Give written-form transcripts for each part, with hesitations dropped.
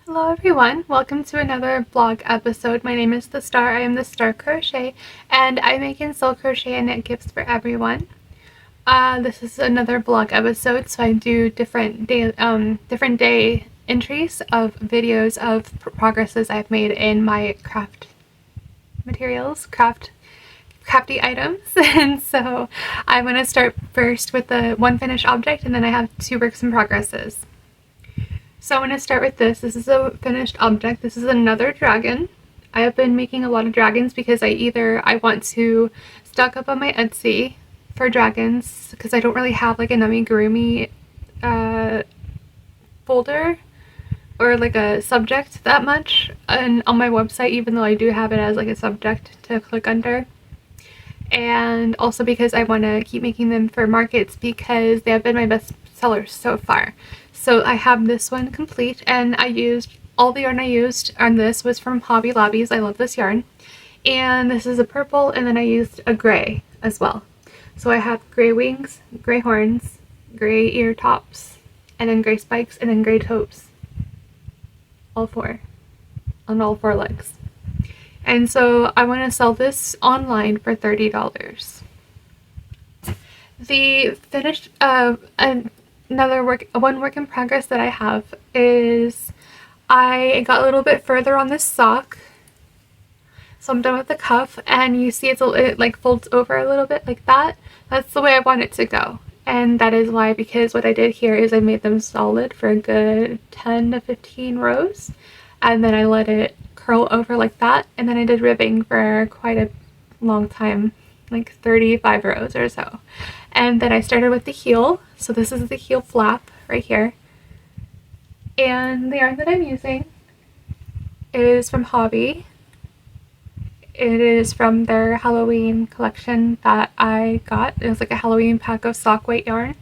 Hello everyone, welcome to another vlog episode. My name is The Star, I am The Star Crochet, and I make and sell crochet and knit gifts for everyone. This is another vlog episode, so I do different day entries of videos of progresses I've made in my craft materials, crafty items. And so I'm going to start first with the one finished object, and then I have two works in progresses. So I'm going to start with this. This is a finished object. This is another dragon. I have been making a lot of dragons because I want to stock up on my Etsy for dragons because I don't really have like a Namigurumi folder or like a subject that much on my website, even though I do have it as like a subject to click under. And also because I want to keep making them for markets because they have been my best sellers so far. So I have this one complete, and all the yarn I used on this was from Hobby Lobbies. I love this yarn. And this is a purple, and then I used a gray as well. So I have gray wings, gray horns, gray ear tops, and then gray spikes, and then gray toes. All four. On all four legs. And so I want to sell this online for $30. The finished, one work in progress that I have is I got a little bit further on this sock. So I'm done with the cuff, and you see it like folds over a little bit like that. That's the way I want it to go. And that is why, because what I did here is I made them solid for a good 10 to 15 rows. And then I let it curl over like that. And then I did ribbing for quite a long time, like 35 rows or so. And then I started with the heel. So this is the heel flap right here. And the yarn that I'm using is from Hobby. It is from their Halloween collection that I got. It was like a Halloween pack of sock weight yarn.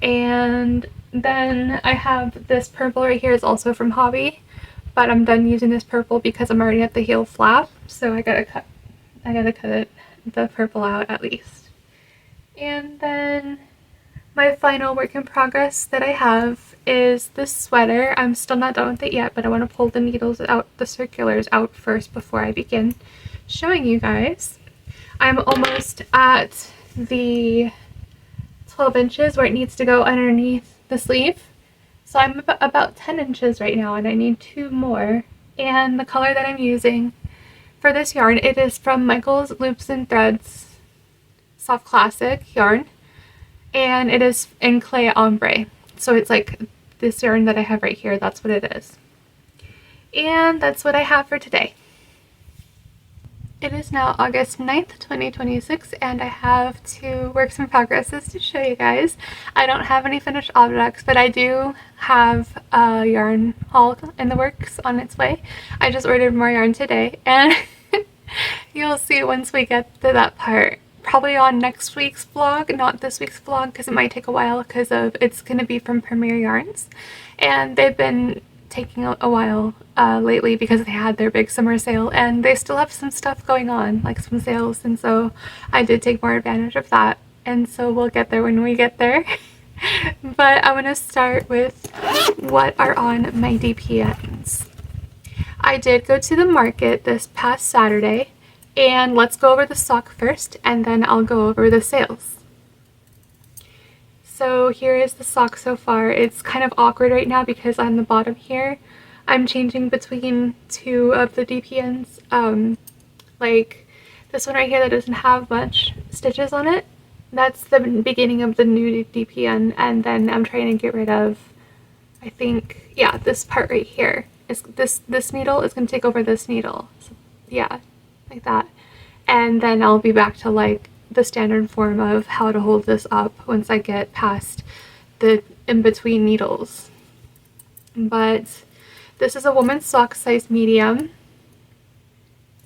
And then I have this purple right here is also from Hobby. But I'm done using this purple because I'm already at the heel flap. So I gotta cut the purple out at least. And then my final work in progress that I have is this sweater. I'm still not done with it yet, but I want to pull the needles out, the circulars out first before I begin showing you guys. I'm almost at the 12 inches where it needs to go underneath the sleeve. So I'm about 10 inches right now, and I need 2 more. And the color that I'm using for this yarn, it is from Michael's Loops and Threads Soft Classic yarn, and it is in clay ombre. So it's like this yarn that I have right here, that's what it is. And that's what I have for today. It is now August 9th, 2026, and I have 2 works in progresses to show you guys. I don't have any finished objects, but I do have a yarn haul in the works on its way. I just ordered more yarn today, and you'll see once we get to that part. Probably on next week's vlog, not this week's vlog, because it might take a while because it's going to be from Premier Yarns, and they've been taking a while lately because they had their big summer sale, and they still have some stuff going on, like some sales, and so I did take more advantage of that, and so we'll get there when we get there. But I'm going to start with what are on my DPNs. I did go to the market this past Saturday, and let's go over the sock first, and then I'll go over the sales. So here is the sock so far. It's kind of awkward right now because on the bottom here, I'm changing between 2 of the DPNs. Like this one right here that doesn't have much stitches on it. That's the beginning of the new DPN, and then I'm trying to get rid of, I think, yeah, this part right here. This needle is going to take over this needle. So, yeah, like that. And then I'll be back to like the standard form of how to hold this up once I get past the in-between needles. But this is a woman's sock size medium,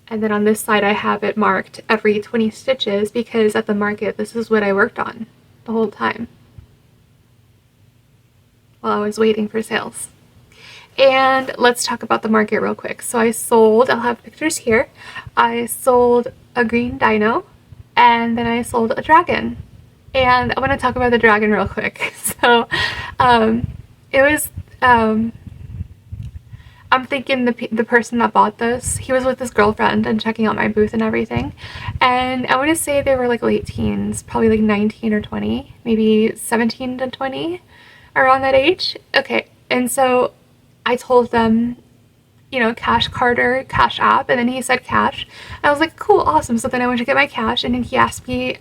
and then on this side I have it marked every 20 stitches because at the market this is what I worked on the whole time while I was waiting for sales. And let's talk about the market real quick. So I'll have pictures here. I sold a green dino, and then I sold a dragon. And I want to talk about the dragon real quick. So it was I'm thinking the person that bought this, he was with his girlfriend and checking out my booth and everything. And I want to say they were like late teens, probably like 19 or 20, maybe 17 to 20, around that age. Okay, and so I told them, you know, cash card or cash app, and then he said cash. I was like, cool, awesome. So then I went to get my cash, and then he asked me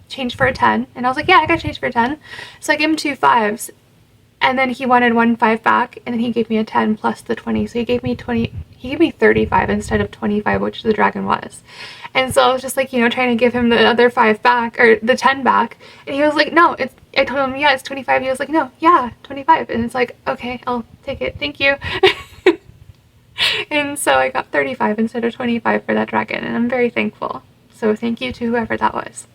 change for a 10, and I was like, yeah, I got change for a 10. So I gave him 2 5s, and then he wanted 1 5 back, and then he gave me a 10 plus the 20. So he gave me 35 instead of 25, which the dragon was. And so I was just like, you know, trying to give him the other 5 back, or the 10 back, and he was like, no, it's, I told him, yeah, it's 25. He was like, no, yeah, 25. And it's like, okay, I'll take it, thank you. And so I got 35 instead of 25 for that dragon, and I'm very thankful. So thank you to whoever that was.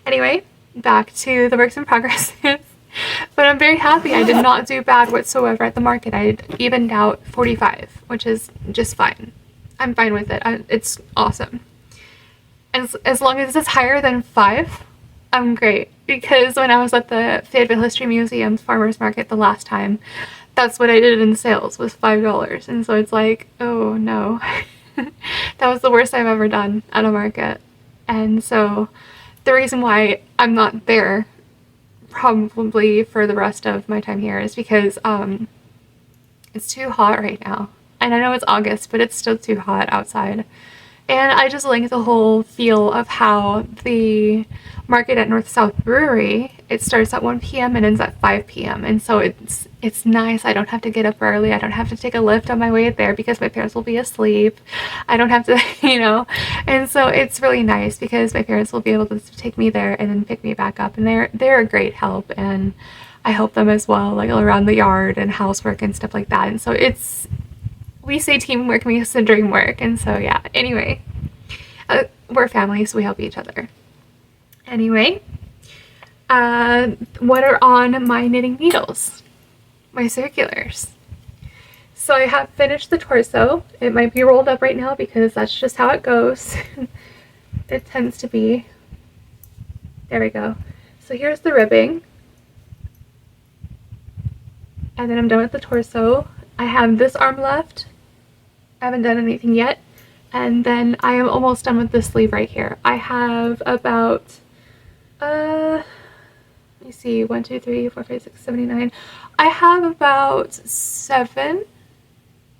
Anyway, back to the works in progress. But I'm very happy. I did not do bad whatsoever at the market. I evened out 45, which is just fine. I'm fine with it. It's awesome. As long as it's higher than 5, I'm great. Because when I was at the Fayetteville History Museum's Farmers Market the last time, that's what I did in sales, was $5. And so it's like, oh no. That was the worst I've ever done at a market. And so the reason why I'm not there probably for the rest of my time here is because it's too hot right now. And I know it's August, but it's still too hot outside. And I just like the whole feel of how the market at North South Brewery, it starts at 1 p.m. and ends at 5 p.m. And so it's nice. I don't have to get up early. I don't have to take a lift on my way there because my parents will be asleep. I don't have to, you know. And so it's really nice because my parents will be able to take me there and then pick me back up. And they're a great help, and I help them as well, like around the yard and housework and stuff like that. And so we say teamwork makes the dream work. And so yeah, anyway, we're family, so we help each other. Anyway, what are on my knitting needles? My circulars. So I have finished the torso. It might be rolled up right now because that's just how it goes. It tends to be. There we go. So here's the ribbing. And then I'm done with the torso. I have this arm left. I haven't done anything yet. And then I am almost done with the sleeve right here. I have about, let me see, 1, 2, 3, 4, 5, 6, 7, 8, 9. I have about 7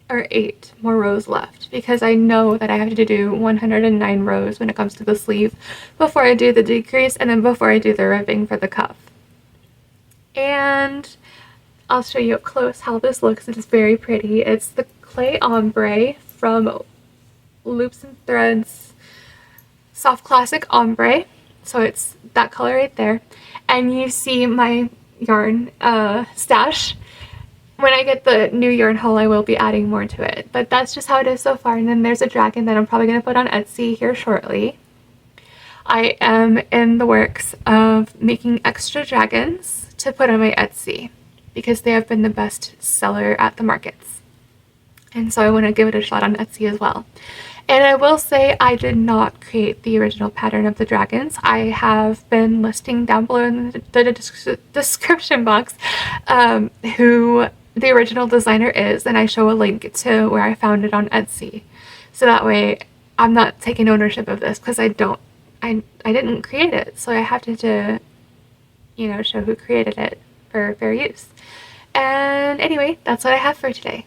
or 8 more rows left because I know that I have to do 109 rows when it comes to the sleeve before I do the decrease and then before I do the ribbing for the cuff. And I'll show you up close how this looks. It is very pretty. It's the clay ombre from Loops and Threads Soft Classic Ombre. So it's that color right there. And you see my yarn stash. When I get the new yarn haul, I will be adding more to it. But that's just how it is so far. And then there's a dragon that I'm probably going to put on Etsy here shortly. I am in the works of making extra dragons to put on my Etsy because they have been the best seller at the markets. And so I want to give it a shot on Etsy as well. And I will say I did not create the original pattern of the dragons. I have been listing down below in the description box who the original designer is, and I show a link to where I found it on Etsy. So that way I'm not taking ownership of this because I didn't create it. So I have to you know, show who created it for fair use. And anyway, that's what I have for today.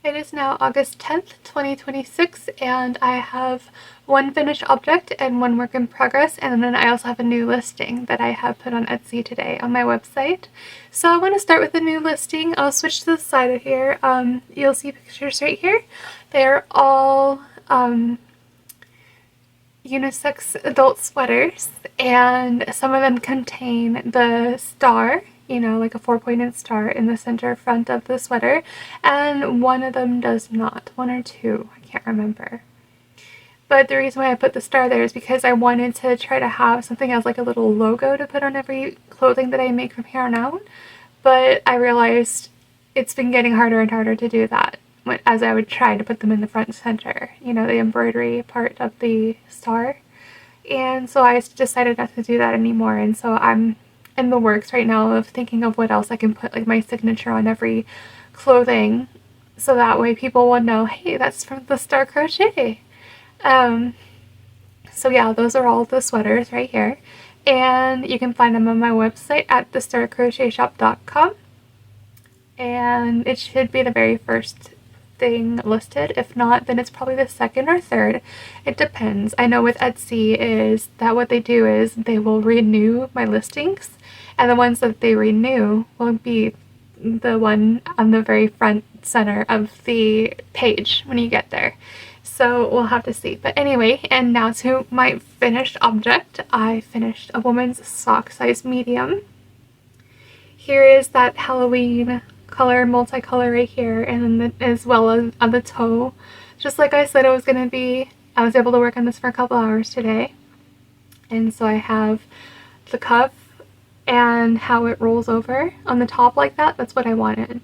It is now August 10th, 2026, and I have 1 finished object and 1 work in progress, and then I also have a new listing that I have put on Etsy today on my website. So I want to start with the new listing. I'll switch to the side of here. You'll see pictures right here. They're all unisex adult sweaters, and some of them contain the star, you know, like a 4-pointed star in the center front of the sweater, and one of them does not. 1 or 2, I can't remember. But the reason why I put the star there is because I wanted to try to have something as like a little logo to put on every clothing that I make from here on out, but I realized it's been getting harder and harder to do that as I would try to put them in the front and center, you know, the embroidery part of the star. And so I decided not to do that anymore, and so I'm in the works right now of thinking of what else I can put like my signature on every clothing so that way people will know, hey, that's from the Star Crochet. So yeah, those are all the sweaters right here. And you can find them on my website at thestarcrochetshop.com. And it should be the very first thing listed. If not, then it's probably the second or third. It depends. I know with Etsy is that what they do is they will renew my listings, and the ones that they renew will be the one on the very front center of the page when you get there. So we'll have to see. But anyway, and now to my finished object. I finished a woman's sock size medium. Here is that Halloween color, multicolor right here, and then as well as on the toe. Just like I said it was going to be, I was able to work on this for a couple hours today. And so I have the cuff and how it rolls over on the top like that. That's what I wanted.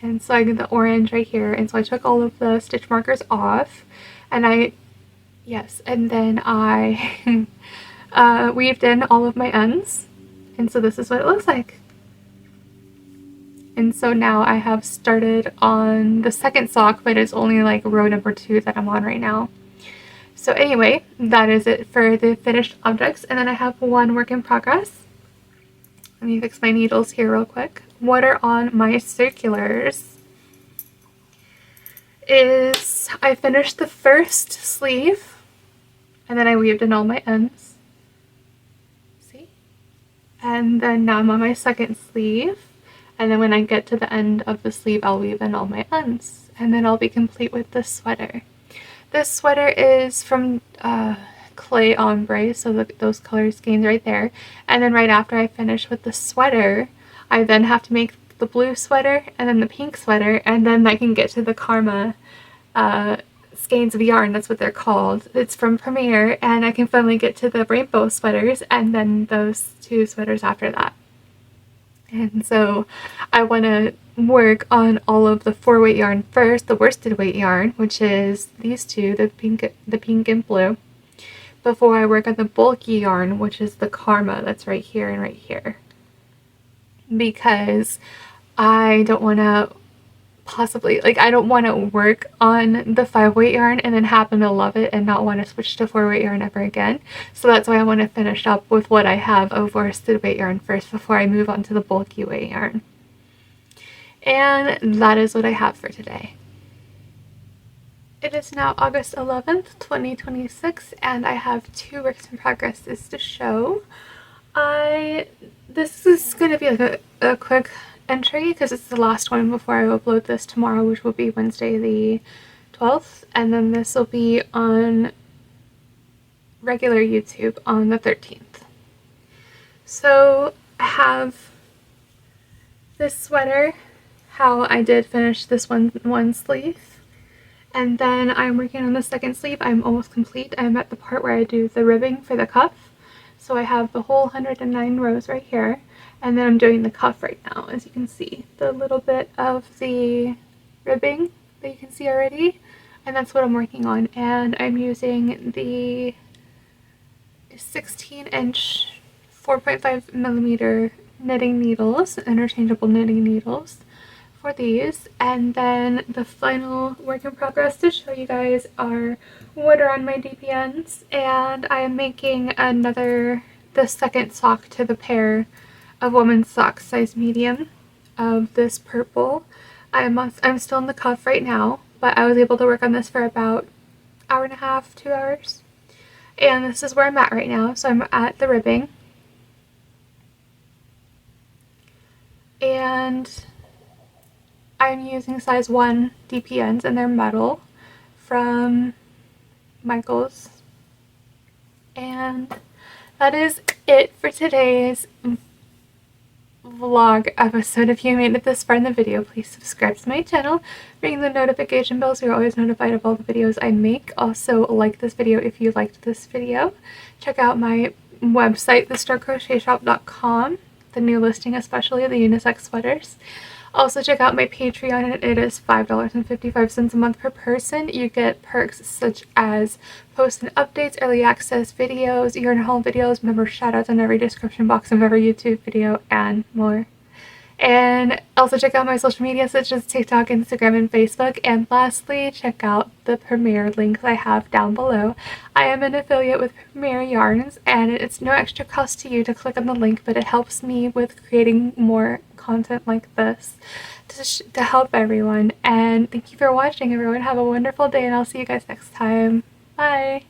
And so I get the orange right here, and so I took all of the stitch markers off, and and then I weaved in all of my ends, and so this is what it looks like. And so now I have started on the second sock, but it's only like row number 2 that I'm on right now. So anyway, that is it for the finished objects, and then I have one work in progress. Let me fix my needles here real quick. What are on my circulars is I finished the first sleeve, and then I weaved in all my ends. See? And then now I'm on my second sleeve, and then when I get to the end of the sleeve, I'll weave in all my ends, and then I'll be complete with this sweater. This sweater is from Clay Ombre, so those color schemes right there. And then right after I finish with the sweater, I then have to make the blue sweater and then the pink sweater, and then I can get to the Karma skeins of yarn. That's what they're called. It's from Premier, and I can finally get to the rainbow sweaters and then those 2 sweaters after that. And so I want to work on all of the 4-weight yarn first, the worsted weight yarn, which is these 2, the pink and blue, before I work on the bulky yarn, which is the Karma that's right here and right here. Because I don't want to I don't want to work on the 5-weight yarn and then happen to love it and not want to switch to 4-weight yarn ever again. So that's why I want to finish up with what I have of worsted weight yarn first before I move on to the bulky weight yarn. And that is what I have for today. It is now August 11th, 2026, and I have 2 works in progresses to show. This is going to be like a quick entry because it's the last one before I upload this tomorrow, which will be Wednesday the 12th, and then this will be on regular YouTube on the 13th. So I have this sweater, how I did finish this one sleeve, and then I'm working on the second sleeve. I'm almost complete. I'm at the part where I do the ribbing for the cuff. So I have the whole 109 rows right here, and then I'm doing the cuff right now. As you can see, the little bit of the ribbing that you can see already, and that's what I'm working on. And I'm using the 16-inch 4.5 millimeter knitting needles, interchangeable knitting needles for these. And then the final work in progress to show you guys are what are on my DPNs, and I am making the second sock to the pair of women's sock size medium of this purple. I'm still in the cuff right now, but I was able to work on this for about 1.5 hours, 2 hours. And this is where I'm at right now. So I'm at the ribbing. And I'm using size 1 DPNs, and they're metal from Michaels. And that is it for today's vlog episode. If you made it this far in the video, please subscribe to my channel, ring the notification bell so you're always notified of all the videos I make. Also, like this video if you liked this video. Check out my website, thestarcrochetshop.com, the new listing, especially the unisex sweaters. Also check out my Patreon. It is $5.55 a month per person. You get perks such as post and updates, early access videos, yarn haul videos, member shoutouts in every description box of every YouTube video, and more. And also check out my social media such as TikTok, Instagram, and Facebook. And lastly, check out the Premiere links I have down below. I am an affiliate with Premiere Yarns, and it's no extra cost to you to click on the link, but it helps me with creating more content like this to help everyone. And thank you for watching, everyone. Have a wonderful day, and I'll see you guys next time. Bye!